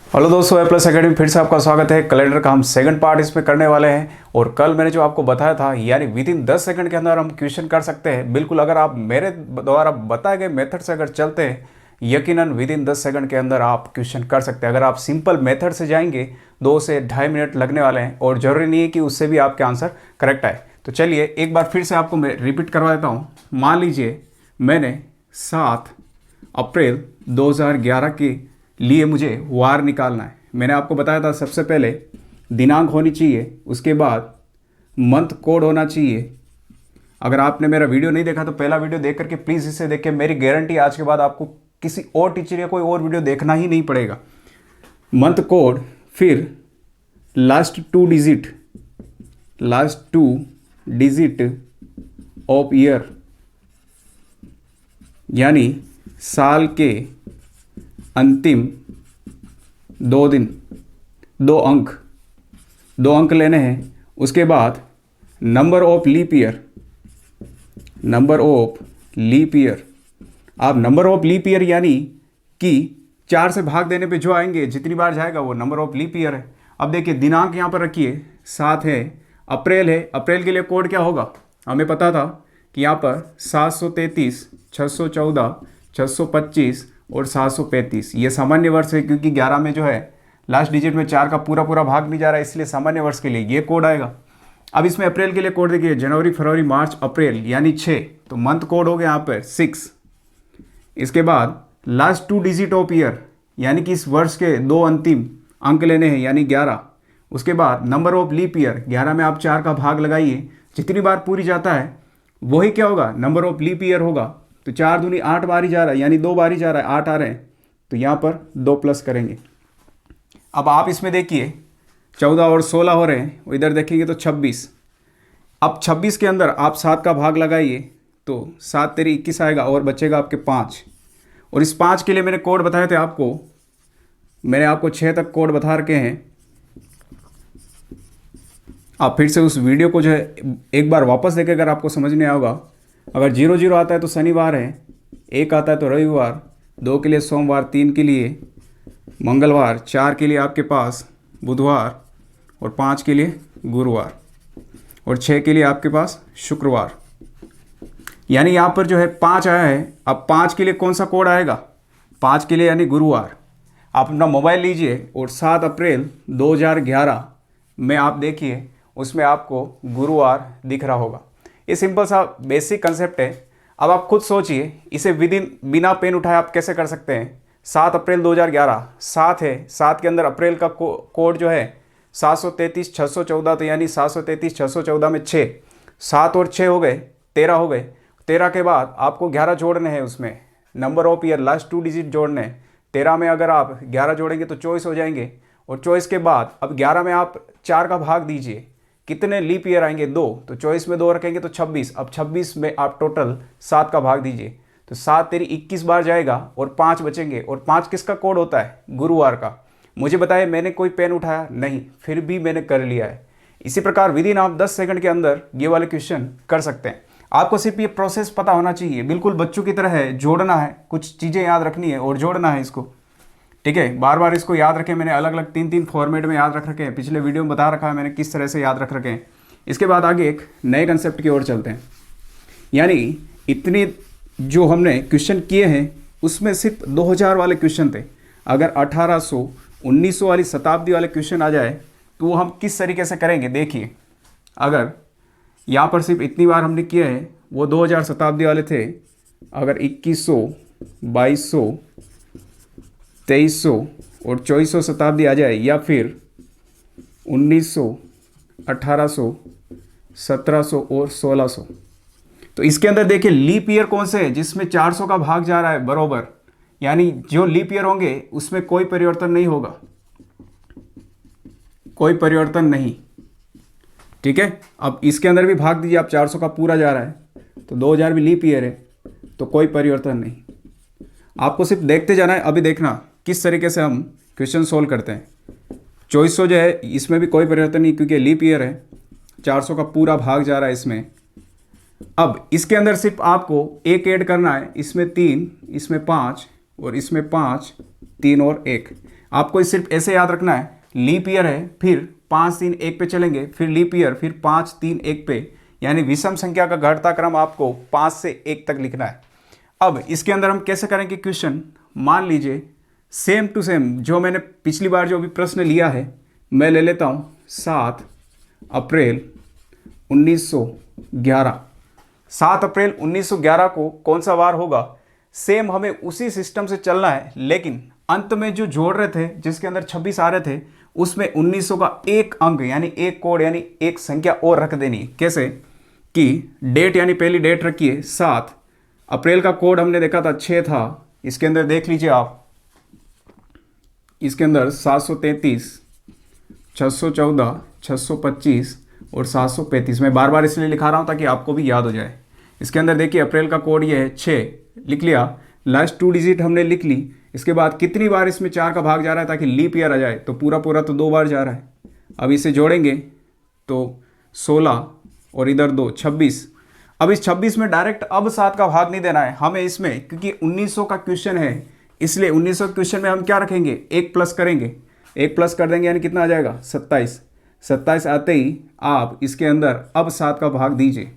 Hello दोस्तों, ए plus academy फिर से आपका स्वागत है। कैलेंडर का हम सेकंड पार्ट इसमें करने वाले हैं। और कल मैंने जो आपको बताया था, यानी विद इन 10 सेकंड के अंदर हम क्वेश्चन कर सकते हैं। बिल्कुल, अगर आप मेरे द्वारा बताए गए मेथड से अगर चलते हैं, यकीनन विद इन 10 सेकंड के अंदर आप क्वेश्चन कर सकते हैं। अगर आप सिंपल मेथड से जाएंगे 2 से ढाई मिनट लगने वाले हैं, और ज़रूरी नहीं है कि उससे भी आपके आंसर करेक्ट आए। तो चलिए एक बार फिर से आपको मैं रिपीट करवा देता हूँ। मान लीजिए मैंने 7 अप्रैल 2011 के लिए मुझे वार निकालना है। मैंने आपको बताया था सबसे पहले दिनांक होनी चाहिए, उसके बाद मंथ कोड होना चाहिए। अगर आपने मेरा वीडियो नहीं देखा तो पहला वीडियो देख करके प्लीज़ इसे देखें। मेरी गारंटी आज के बाद आपको किसी और टीचर या कोई और वीडियो देखना ही नहीं पड़ेगा। मंथ कोड, फिर last two digit of year, यानी साल के अंतिम 2 दिन, 2 अंक लेने हैं। उसके बाद नंबर ऑफ लीप ईयर, आप नंबर ऑफ लीप ईयर यानी कि 4 से भाग देने पे जो आएंगे, जितनी बार जाएगा वो नंबर ऑफ लीप ईयर है। अब देखिए दिनांक यहाँ पर रखिए, 7 है, अप्रैल है। अप्रैल के लिए कोड क्या होगा, हमें पता था कि यहाँ पर 733, 614, 625 और 735 ये सामान्य वर्ष है, क्योंकि 11 में जो है लास्ट डिजिट में 4 का पूरा भाग नहीं जा रहा है, इसलिए सामान्य वर्ष के लिए ये कोड आएगा। अब इसमें अप्रैल के लिए कोड देखिए, जनवरी, फरवरी, मार्च, अप्रैल यानी 6, तो मंथ कोड हो गया यहाँ पर 6। इसके बाद लास्ट 2 डिजिट ऑफ ईयर, यानी कि इस वर्ष के 2 अंतिम अंक लेने हैं, यानी 11। उसके बाद नंबर ऑफ लीप ईयर, 11 में आप 4 का भाग लगाइए, जितनी बार पूरी जाता है वही क्या होगा, नंबर ऑफ लीप ईयर होगा। तो 4 दूनी 8 बार ही जा रहा है, यानी 2 बार ही जा रहा है, 8 आ रहे हैं, तो यहाँ पर 2 प्लस करेंगे। अब आप इसमें देखिए 14 और 16 हो रहे हैं, इधर देखेंगे तो 26। अब 26 के अंदर आप 7 का भाग लगाइए, तो 7 तेरी 21 आएगा, और बचेगा आपके 5। और इस 5 के लिए मैंने कोड बताए थे आपको, मैंने आपको 6 तक कोड बता रखे हैं। आप फिर से उस वीडियो को जो है एक बार वापस देखें, अगर आपको समझ नहीं आएगा। अगर 0 आता है तो शनिवार है, 1 आता है तो रविवार, 2 के लिए सोमवार, 3 के लिए मंगलवार, 4 के लिए आपके पास बुधवार, और 5 के लिए गुरुवार, और 6 के लिए आपके पास शुक्रवार। यानी यहाँ पर जो है 5 आया है। अब 5 के लिए कौन सा कोड आएगा, 5 के लिए यानी गुरुवार। आप अपना मोबाइल लीजिए और 7 अप्रैल 2011 में आप देखिए, उसमें आपको गुरुवार दिख रहा होगा। ये सिंपल सा बेसिक कंसेप्ट है। अब आप खुद सोचिए, इसे बिना पेन उठाए आप कैसे कर सकते हैं। 7 अप्रैल 2011, 7 है, 7 के अंदर अप्रैल का कोड जो है 733, 614, तो यानी 733, 614 में 6, 7 और 6 हो गए, 13 हो गए। 13 के बाद आपको 11 जोड़ने हैं, उसमें number of year last 2 digit जोड़ने हैं। 13 में अगर आप 11 जोड़ेंगे तो 24 हो जाएंगे, और 24 के बाद अब 11 में आप 4 का भाग दीजिए, कितने लीप ईयर आएंगे, 2, तो 24 में 2 रखेंगे तो 26। अब 26 में आप टोटल 7 का भाग दीजिए, तो 7 तेरी 21 बार जाएगा, और 5 बचेंगे। और 5 किसका कोड होता है, गुरुवार का। मुझे बताइए, मैंने कोई पेन उठाया नहीं, फिर भी मैंने कर लिया है। इसी प्रकार विद इन आप 10 सेकंड के अंदर ये वाले क्वेश्चन कर सकते हैं। आपको सिर्फ ये प्रोसेस पता होना चाहिए, बिल्कुल बच्चों की तरह है, जोड़ना है, कुछ चीज़ें याद रखनी है और जोड़ना है इसको। ठीक है, बार बार इसको याद रखें। मैंने अलग अलग 3 फॉर्मेट में याद रख रखे हैं, पिछले वीडियो में बता रखा है मैंने किस तरह से याद रख रखे हैं। इसके बाद आगे एक नए कंसेप्ट की ओर चलते हैं। यानी इतने जो हमने क्वेश्चन किए हैं, उसमें सिर्फ 2000 वाले क्वेश्चन थे। अगर 1800, 1900 वाली शताब्दी वाले क्वेश्चन आ जाए तो वो हम किस तरीके से करेंगे। देखिए, अगर यहाँ पर सिर्फ इतनी बार हमने किए हैं, वो 2000 शताब्दी वाले थे। अगर 2100, 2200, 2300 और 2400 शताब्दी आ जाए, या फिर 1900, 1800, 1700 और 1600, तो इसके अंदर देखिए लीप ईयर कौन से है, जिसमें 400 का भाग जा रहा है बरोबर, यानी जो लीप ईयर होंगे उसमें कोई परिवर्तन नहीं होगा, कोई परिवर्तन नहीं। ठीक है, अब इसके अंदर भी भाग दीजिए, आप 400 का पूरा जा रहा है, तो 2000 भी लीप ईयर है, तो कोई परिवर्तन नहीं। आपको सिर्फ देखते जाना है। अभी देखना किस तरीके से हम क्वेश्चन सोल्व करते हैं। 2400 जो है, इसमें भी कोई परिवर्तन नहीं, क्योंकि लीप ईयर है, 400 का पूरा भाग जा रहा है इसमें। अब इसके अंदर सिर्फ आपको एक ऐड करना है, इसमें 3, इसमें 5 और इसमें 5, 3 और 1। आपको सिर्फ ऐसे याद रखना है, लीप ईयर है, फिर 5 3 1 पे चलेंगे, फिर लीप ईयर, फिर 5 3 1 पे, यानी विषम संख्या का घटता क्रम आपको 5 से 1 तक लिखना है। अब इसके अंदर हम कैसे करेंगे क्वेश्चन, मान लीजिए सेम टू सेम जो मैंने पिछली बार जो भी प्रश्न लिया है मैं ले लेता हूँ 7 अप्रैल 1911। 7 अप्रैल 1911 को कौन सा वार होगा, सेम हमें उसी सिस्टम से चलना है, लेकिन अंत में जो जोड़ रहे थे जिसके अंदर 26 आ रहे थे उसमें 1900 का एक अंक यानी एक कोड यानी एक संख्या और रख देनी है। कैसे कि डेट यानी पहली डेट रखिए 7 अप्रैल का कोड हमने देखा था 6 था, इसके अंदर देख लीजिए आप, इसके अंदर 733 614 625 और 735। मैं बार बार इसलिए लिखा रहा हूँ ताकि आपको भी याद हो जाए। इसके अंदर देखिए अप्रैल का कोड ये है 6 लिख लिया, लास्ट 2 डिजिट हमने लिख ली। इसके बाद कितनी बार इसमें 4 का भाग जा रहा है ताकि लीप ईयर आ जाए, तो पूरा पूरा तो 2 बार जा रहा है। अब इसे जोड़ेंगे तो 16 और इधर 2 26। अब इस 26 में डायरेक्ट अब 7 का भाग नहीं देना है हमें इसमें, क्योंकि 1900 का क्वेश्चन है, इसलिए 1900 क्वेश्चन में हम क्या रखेंगे, 1 प्लस करेंगे, 1 प्लस कर देंगे यानी कितना आ जाएगा 27। 27 आते ही आप इसके अंदर अब 7 का भाग दीजिए,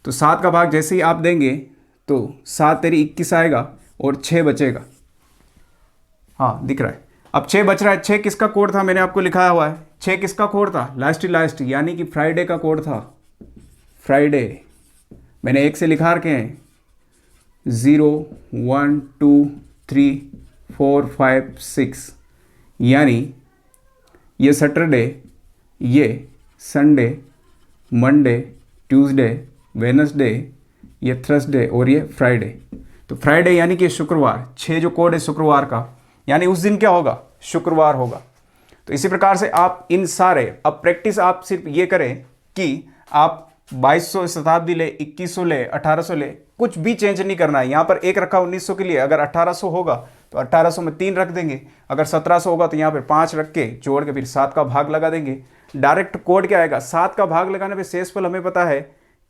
तो 7 का भाग जैसे ही आप देंगे तो 7 तेरी 21 आएगा और 6 बचेगा। हाँ दिख रहा है, अब 6 बच रहा है। 6 किसका कोड था, मैंने आपको लिखाया हुआ है 6 किसका कोड था, लास्ट यानी कि फ्राइडे का कोड था। फ्राइडे मैंने 1 से लिखा रखे हैं 0 1 2 3 4 5 6, यानी ये सैटरडे, ये संडे, मंडे, ट्यूसडे, वेडनेसडे, ये थर्सडे और ये फ्राइडे। तो फ्राइडे यानी कि शुक्रवार, 6 जो कोड है शुक्रवार का, यानी उस दिन क्या होगा, शुक्रवार होगा। तो इसी प्रकार से आप इन सारे, अब प्रैक्टिस आप सिर्फ ये करें कि आप 2200 शताब्दी ले, 2100 ले, 1800 ले, कुछ भी चेंज नहीं करना है। यहाँ पर 1 रखा 1900 के लिए, अगर 1800 होगा तो 1800 में 3 रख देंगे, अगर 1700 होगा तो यहाँ पर 5 रख के जोड़ के फिर 7 का भाग लगा देंगे। डायरेक्ट कोड क्या आएगा, 7 का भाग लगाने पे शेषफल हमें पता है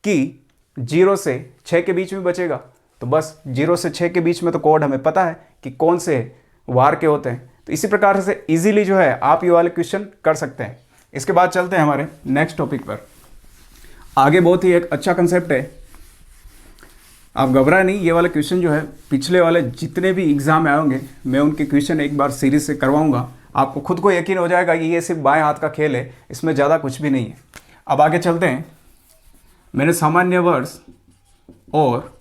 कि 0 से 6 के बीच में बचेगा, तो बस 0 से 6 के बीच में तो कोड हमें पता है कि कौन से वार के होते हैं। तो इसी प्रकार से इजीली जो है आप ये वाले क्वेश्चन कर सकते हैं। इसके बाद चलते हैं हमारे नेक्स्ट टॉपिक पर। आगे बहुत ही एक अच्छा कंसेप्ट है, आप घबराए नहीं, ये वाले क्वेश्चन जो है पिछले वाले जितने भी एग्जाम में आए होंगे मैं उनके क्वेश्चन एक बार सीरीज से करवाऊंगा, आपको खुद को यकीन हो जाएगा कि ये सिर्फ बाएं हाथ का खेल है, इसमें ज़्यादा कुछ भी नहीं है। अब आगे चलते हैं। मैंने सामान्य वर्ष और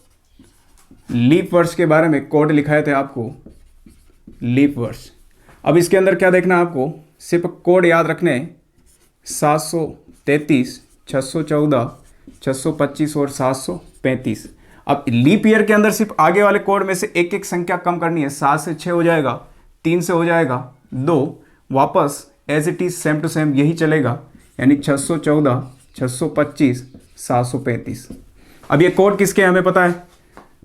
लीप वर्ष के बारे में कोड लिखाए थे आपको, लीप वर्ष। अब इसके अंदर क्या देखना है आपको, सिर्फ कोड याद रखने 733 614 625 और 735। अब लीप ईयर के अंदर सिर्फ आगे वाले कोड में से एक एक संख्या कम करनी है। 7 से 6 हो जाएगा, 3 से हो जाएगा 2, वापस as it is same to same यही चलेगा, यानी 614 625 735। अब ये कोड किसके हमें पता है,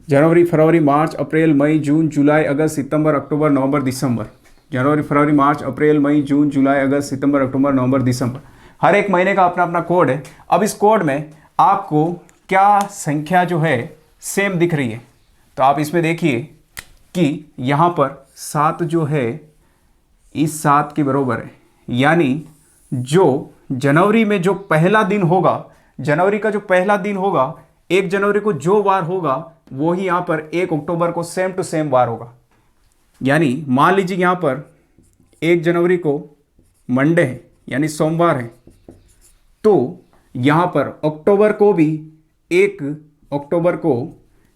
जनवरी फरवरी मार्च अप्रैल मई जून जुलाई अगस्त सितंबर अक्टूबर नवंबर दिसंबर। जनवरी फरवरी मार्च अप्रैल मई जून जुलाई अगस्त सितंबर अक्टूबर नवंबर दिसंबर, हर एक महीने का अपना अपना कोड है। अब इस कोड में आपको क्या संख्या जो है सेम दिख रही है, तो आप इसमें देखिए कि यहाँ पर 7 जो है इस 7 के बराबर है, यानी जो जनवरी में जो पहला दिन होगा, जनवरी का जो पहला दिन होगा, 1 जनवरी को जो वार होगा वो ही यहाँ पर 1 अक्टूबर को सेम टू सेम वार होगा। यानी मान लीजिए यहाँ पर 1 जनवरी को मंडे है यानी सोमवार है, तो यहाँ पर अक्टूबर को भी 1 अक्टूबर को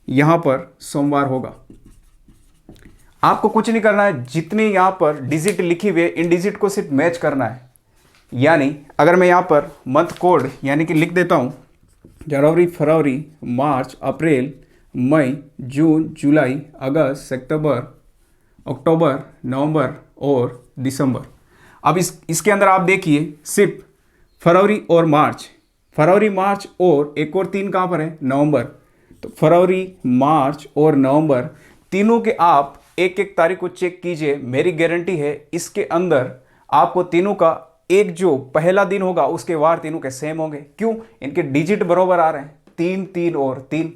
यहाँ पर सोमवार होगा। आपको कुछ नहीं करना है, जितनी यहाँ पर डिजिट लिखी हुई है इन डिजिट को सिर्फ मैच करना है। यानी अगर मैं यहाँ पर मंथ कोड यानी कि लिख देता हूँ जनवरी फरवरी मार्च अप्रैल मई जून जुलाई अगस्त सितंबर अक्टूबर नवंबर और दिसंबर। अब इसके अंदर आप देखिए सिर्फ फरवरी और मार्च, फरवरी मार्च और एक और 3 कहाँ पर है, नवंबर। तो फरवरी मार्च और नवंबर तीनों के आप एक एक तारीख को चेक कीजिए, मेरी गारंटी है इसके अंदर आपको तीनों का एक जो पहला दिन होगा उसके वार तीनों के सेम होंगे। क्यों, इनके डिजिट बराबर आ रहे हैं, 3 3 और 3।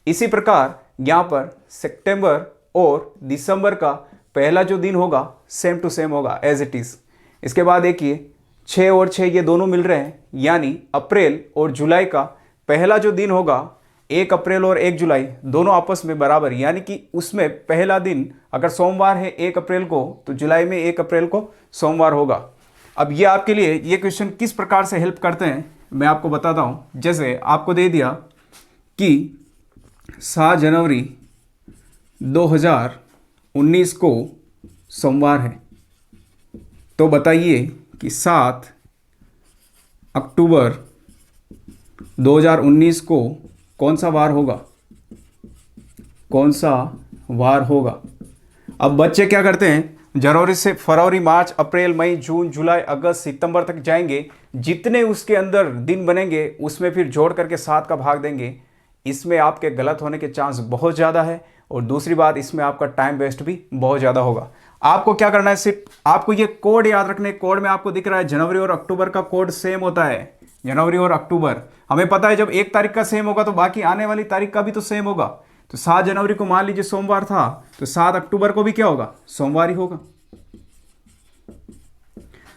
इसी प्रकार यहाँ पर सितंबर और दिसंबर का पहला जो दिन होगा सेम टू सेम होगा एज इट इज़। इसके बाद देखिए 6 और 6 ये दोनों मिल रहे हैं, यानी अप्रैल और जुलाई का पहला जो दिन होगा 1 अप्रैल और 1 जुलाई दोनों आपस में बराबर, यानी कि उसमें पहला दिन अगर सोमवार है 1 अप्रैल को तो जुलाई में 1 अप्रैल को सोमवार होगा। अब ये आपके लिए ये क्वेश्चन किस प्रकार से हेल्प करते हैं मैं आपको बताता हूँ। जैसे आपको दे दिया कि 7 जनवरी 2019 को सोमवार है, तो बताइए कि 7 अक्टूबर 2019 को कौन सा वार होगा, कौन सा वार होगा। अब बच्चे क्या करते हैं, जनवरी से फरवरी, मार्च, अप्रैल, मई, जून, जुलाई, अगस्त, सितंबर तक जाएंगे, जितने उसके अंदर दिन बनेंगे उसमें फिर जोड़ करके 7 का भाग देंगे। इसमें आपके गलत होने के चांस बहुत ज़्यादा है, और दूसरी बात इसमें आपका टाइम वेस्ट भी बहुत ज़्यादा होगा। आपको क्या करना है, सिर्फ आपको ये कोड याद रखने। कोड में आपको दिख रहा है जनवरी और अक्टूबर का कोड सेम होता है। जनवरी और अक्टूबर हमें पता है, जब 1 तारीख का सेम होगा तो बाकी आने वाली तारीख का भी तो सेम होगा। तो 7 जनवरी को मान लीजिए सोमवार था, तो 7 अक्टूबर को भी क्या होगा, सोमवार ही होगा।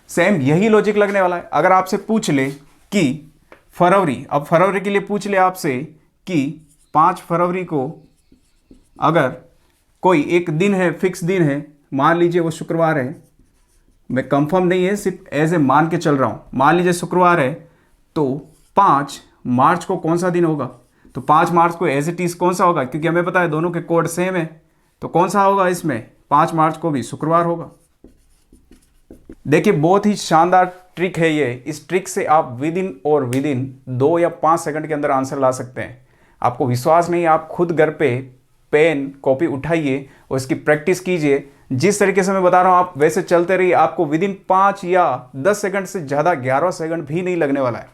सेम यही लॉजिक लगने वाला है। अगर आपसे पूछ ले कि फरवरी, अब फरवरी के लिए पूछ ले आपसे कि 5 फरवरी को अगर कोई एक दिन है, फिक्स दिन है, मान लीजिए वो शुक्रवार है, मैं कंफर्म नहीं है, सिर्फ एज ए मान के चल रहा हूँ, मान लीजिए शुक्रवार है, तो 5 मार्च को कौन सा दिन होगा, तो 5 मार्च को एज इट इज कौन सा होगा, क्योंकि हमें पता है दोनों के कोड सेम है, तो कौन सा होगा इसमें, 5 मार्च को भी शुक्रवार होगा। देखिए बहुत ही शानदार ट्रिक है ये। इस ट्रिक से आप विद इन 2 या 5 सेकंड के अंदर आंसर ला सकते हैं। आपको विश्वास नहीं, आप खुद घर पे पेन कॉपी उठाइए और इसकी प्रैक्टिस कीजिए। जिस तरीके से मैं बता रहा हूँ आप वैसे चलते रहिए, आपको विद इन 5 या 10 सेकंड से ज़्यादा 11 सेकंड भी नहीं लगने वाला है।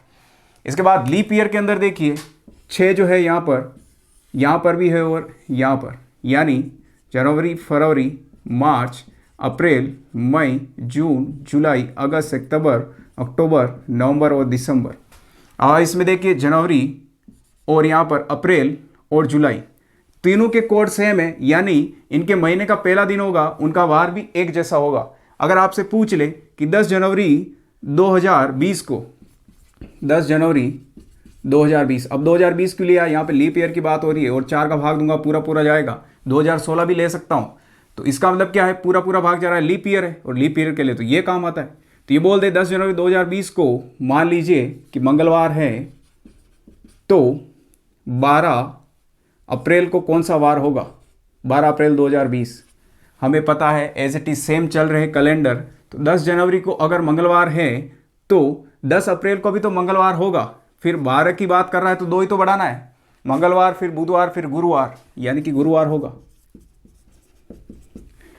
इसके बाद लीप ईयर के अंदर देखिए 6 जो है यहाँ पर भी है और यहाँ पर, यानी जनवरी, फरवरी, मार्च, अप्रैल, मई, जून, जुलाई, अगस्त, सितंबर, अक्टूबर, नवंबर और दिसंबर। इसमें देखिए जनवरी और यहाँ पर अप्रैल और जुलाई तीनों के कोड सेम है, यानी इनके महीने का पहला दिन होगा, उनका वार भी एक जैसा होगा। अगर आपसे पूछ ले कि 10 जनवरी 2020 को, 10 जनवरी 2020, अब 2020 के लिए यहाँ पे लीप ईयर की बात हो रही है और 4 का भाग दूंगा पूरा पूरा जाएगा, 2016 भी ले सकता हूँ, तो इसका मतलब क्या है, पूरा पूरा भाग जा रहा है, लीप ईयर है, और लीप ईयर के लिए तो ये काम आता है। तो ये बोल दे 10 जनवरी 2020 को मान लीजिए कि मंगलवार है, तो 12 अप्रैल को कौन सा वार होगा, 12 अप्रैल 2020 हमें पता है एज इट इज सेम चल रहे कैलेंडर। तो 10 जनवरी को अगर मंगलवार है तो 10 अप्रैल को भी तो मंगलवार होगा, फिर 12 की बात कर रहा है तो 2 ही तो बढ़ाना है, मंगलवार फिर बुधवार फिर गुरुवार, यानी कि गुरुवार होगा।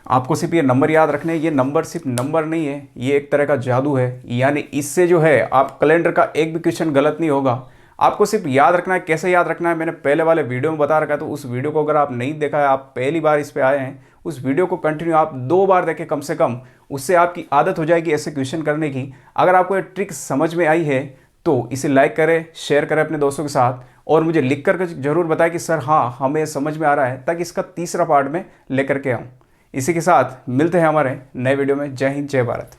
आपको सिर्फ ये नंबर याद रखने, ये नंबर सिर्फ नंबर नहीं है, ये एक तरह का जादू है, यानी इससे जो है आप कैलेंडर का एक भी क्वेश्चन गलत नहीं होगा। आपको सिर्फ याद रखना है। कैसे याद रखना है मैंने पहले वाले वीडियो में बता रखा है, तो उस वीडियो को अगर आप नहीं देखा है, आप पहली बार इस पे आए हैं, उस वीडियो को कंटिन्यू आप 2 बार देखें कम से कम, उससे आपकी आदत हो जाएगी ऐसे क्वेश्चन करने की। अगर आपको ये ट्रिक समझ में आई है तो इसे लाइक करें, शेयर करें अपने दोस्तों के साथ, और मुझे लिख कर जरूर बताएं कि सर हाँ हमें समझ में आ रहा है, ताकि इसका तीसरा पार्ट में लेकर के आऊँ। इसी के साथ मिलते हैं हमारे नए वीडियो में। जय हिंद, जय भारत।